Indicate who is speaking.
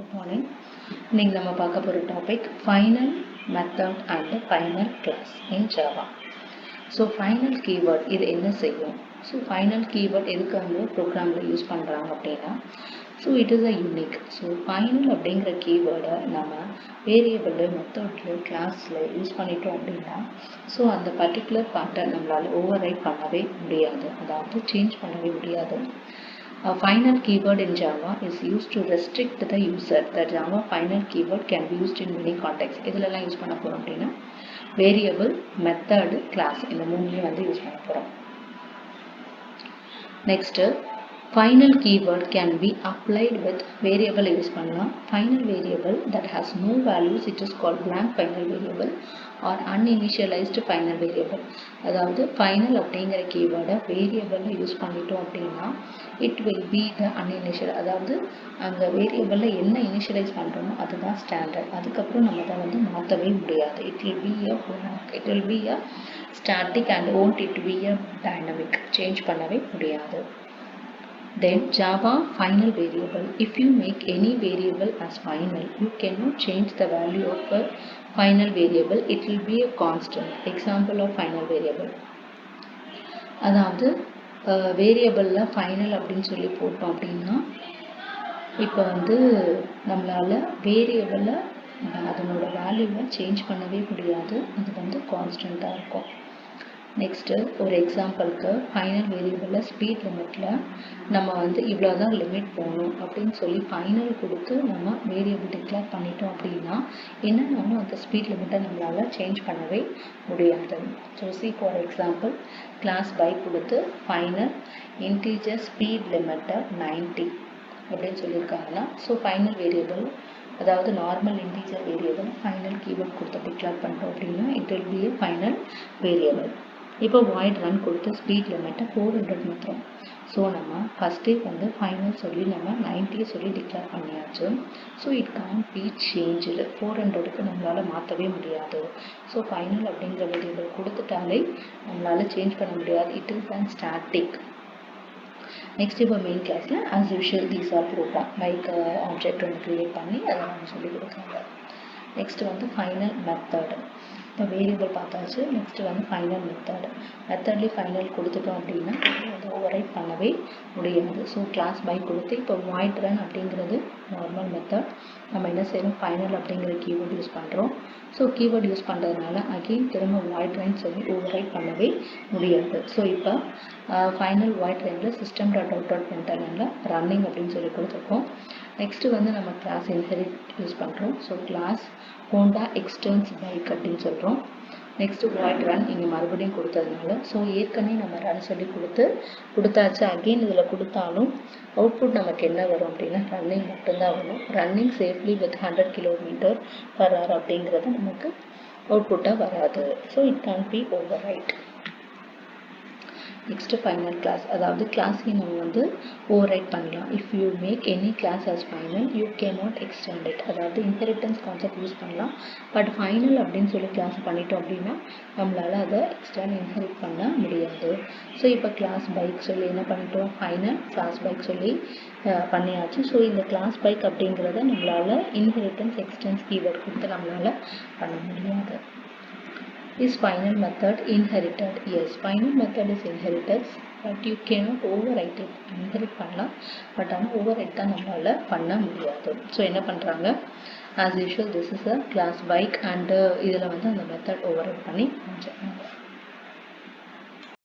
Speaker 1: Good morning. இன்னைக்கு நம்ம பார்க்க போகிற topic final method and final class in Java. So final keyword இது என்ன செய்யும்? ஸோ ஃபைனல் கீவேர்ட் எதுக்கு வந்து ப்ரோக்ராமில் யூஸ் பண்ணுறாங்க அப்படின்னா, so it is a unique. So final அப்படிங்கிற கீவேர்டை நம்ம வேரியபிள் மெத்தடில் கிளாஸில் யூஸ் பண்ணிட்டோம் அப்படின்னா, ஸோ அந்த பர்டிகுலர் பார்ட்டை நம்மளால் ஓவர் ரைட் பண்ணவே முடியாது, அதாவது சேஞ்ச் பண்ணவே முடியாது. A final keyword in Java is used to restrict the user. The Java final keyword can be used in many contexts. இதெல்லாம் யூஸ் பண்ண போகிறோம் அப்படின்னா வேரியபிள், மெத்தடு, கிளாஸ் இந்த மூணுலேயும் வந்து யூஸ் பண்ண போகிறோம். Next final keyword can be applied with variable use பண்ணலாம். Final variable that has no values, it is called blank final variable or uninitialized final variable. அதாவது ஃபைனல் அப்படிங்கிற கீவேர்டை வேரியபிளில் யூஸ் பண்ணிட்டோம் அப்படின்னா it will be the uninitial, அதாவது அங்கே வேரியபிளில் என்ன initialise பண்ணுறோமோ அதுதான் ஸ்டாண்டர்ட். அதுக்கப்புறம் நம்ம அதை வந்து மாற்றவே முடியாது. it will be a static and won't it be a dynamic, change பண்ணவே முடியாது. Then Java final variable. If you make any variable as final, you cannot change the value of a final variable. It will be a constant. Example of final variable. அதாவது வேரியபிளில் final அப்படின்னு சொல்லி போட்டோம் அப்படின்னா, இப்போ வந்து நம்மளால் வேரியபிளில் அதனோட வேல்யூவை சேஞ்ச் பண்ணவே முடியாது, அது வந்து கான்ஸ்டண்ட்டாக இருக்கும். நெக்ஸ்ட்டு ஒரு எக்ஸாம்பிளுக்கு ஃபைனல் வேரியபிளில் ஸ்பீட் லிமிட்டில் நம்ம வந்து இவ்வளோ தான் லிமிட் போகணும் அப்படின்னு சொல்லி ஃபைனல் கொடுத்து நம்ம வேரியபிள் டிக்ளேர் பண்ணிட்டோம் அப்படின்னா என்னன்னாலும் அந்த ஸ்பீட் லிமிட்டை நம்மளால் சேஞ்ச் பண்ணவே முடியாது. So for example class bike கொடுத்து ஃபைனல் இன்டீஜர் ஸ்பீட் லிமிட்டை 90 அப்படின்னு சொல்லியிருக்காங்கன்னா, ஸோ ஃபைனல் வேரியபிள் அதாவது normal integer variable final keyword கொடுத்து டிக்ளேர் பண்ணிட்டோம் அப்படின்னா it will be a final variable. இப்போ வாய்ட் ரன் கொடுத்து ஸ்பீட் லிமிட்டை 400 மாத்திரம். ஸோ நம்ம ஃபஸ்ட்டே வந்து ஃபைனல் சொல்லி நம்ம 90 சொல்லி டிக்ளேர் பண்ணியாச்சு. So it can't be change, 400க்கு நம்மளால் மாற்றவே முடியாது. ஸோ ஃபைனல் அப்படிங்கிற வேரியபிள் கொடுத்துட்டாலே நம்மளால் சேஞ்ச் பண்ண முடியாது. It is and static. Next இப்போ மெயின் கிளாஸில் as usual these are program like object ஒன்று க்ரியேட் பண்ணி அதை நம்ம சொல்லி கொடுக்குறாங்க. நெக்ஸ்ட் வந்து ஃபைனல் மெத்தடு. இப்போ வேரியபிள் பார்த்தாச்சு. நெக்ஸ்ட்டு வந்து ஃபைனல் மெத்தட்லேயே ஃபைனல் கொடுத்துட்டோம் அப்படின்னா அதை ஓவர் ரைட் பண்ணவே முடியாது. ஸோ கிளாஸ் பை கொடுத்து இப்போ வாய்ட் ரன் அப்படிங்கிறது நார்மல் மெத்தட். நம்ம என்ன செய்யணும், ஃபைனல் அப்படிங்கிற கீவேர்டு யூஸ் பண்ணுறோம். ஸோ கீவேர்டு யூஸ் பண்ணுறதுனால அகெயின் திரும்ப வாய்ட் ரன் சொல்லி ஓவர் ரைட் பண்ணவே முடியாது. ஸோ இப்போ ஃபைனல் வாய்ட் ரனில் சிஸ்டம் டாட் அவுட் டாட் பிரிண்டர்ல ரன்னிங் அப்படின்னு சொல்லி கொடுத்துருக்கோம். நெக்ஸ்ட்டு வந்து நம்ம கிளாஸ் இன்ஹெரிட் யூஸ் பண்ணுறோம். So class Honda extends bike அப்படின்னு சொல்கிறோம். நெக்ஸ்ட்டு வாய்ட் ரன் இங்கே மறுபடியும் கொடுத்ததுனால ஸோ ஏற்கனவே நம்ம ரன் சொல்லி கொடுத்தாச்சு. அகெயின் இதில் கொடுத்தாலும் அவுட்புட் நமக்கு என்ன வரும் அப்படின்னா ரன்னிங் மட்டும்தான் வரும். ரன்னிங் சேஃப்லி வித் 100 km/h அப்படிங்கிறது நமக்கு அவுட்புட்டாக வராது. So it can't be override. Next final class, அதாவது கிளாஸையும் நம்ம வந்து ஓவர் ரைட் பண்ணலாம். If you make any class as final you can not extend it, அதாவது இன்ஹெரிட்டன்ஸ் கான்செப்ட் யூஸ் பண்ணலாம். பட் ஃபைனல் அப்படின்னு சொல்லி கிளாஸ் பண்ணிட்டோம் அப்படின்னா நம்மளால் அதை எக்ஸ்டெண்ட் இன்ஹெரிட் பண்ண முடியாது. ஸோ இப்போ கிளாஸ் பைக் சொல்லி என்ன பண்ணிட்டோம், ஃபைனல் கிளாஸ் பைக் சொல்லி பண்ணியாச்சு. ஸோ இந்த கிளாஸ் பைக் அப்படிங்கிறத நம்மளால் இன்ஹெரிட்டன்ஸ் எக்ஸ்டென்ஸ் கீவேர்ட் கொடுத்து நம்மளால் பண்ண முடியாது. Is final method inherited? Yes, final method is inherited, but you cannot overwrite it. Inherit பண்ணலாம், பட் ஆனால் overwrite தான் நம்மளால் பண்ண முடியாது. ஸோ என்ன பண்ணுறாங்க, as usual this is a class bike and இதில் வந்து அந்த மெத்தட் overwrite பண்ணி